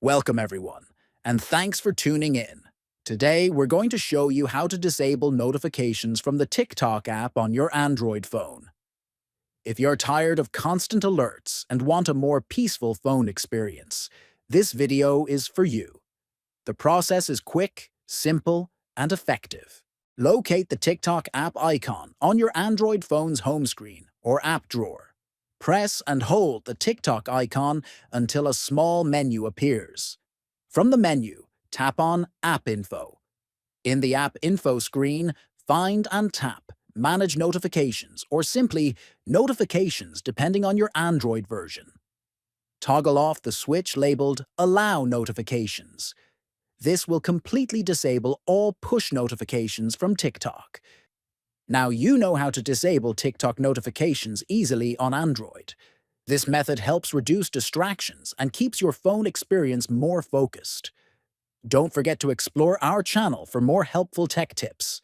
Welcome everyone, and thanks for tuning in. Today, we're going to show you how to disable notifications from the TikTok app on your Android phone. If you're tired of constant alerts and want a more peaceful phone experience, this video is for you. The process is quick, simple, and effective. Locate the TikTok app icon on your Android phone's home screen or app drawer. Press and hold the TikTok icon until a small menu appears. From the menu, tap on App Info. In the App Info screen, find and tap Manage Notifications or simply Notifications depending on your Android version. Toggle off the switch labeled Allow Notifications. This will completely disable all push notifications from TikTok. Now you know how to disable TikTok notifications easily on Android. This method helps reduce distractions and keeps your phone experience more focused. Don't forget to explore our channel for more helpful tech tips.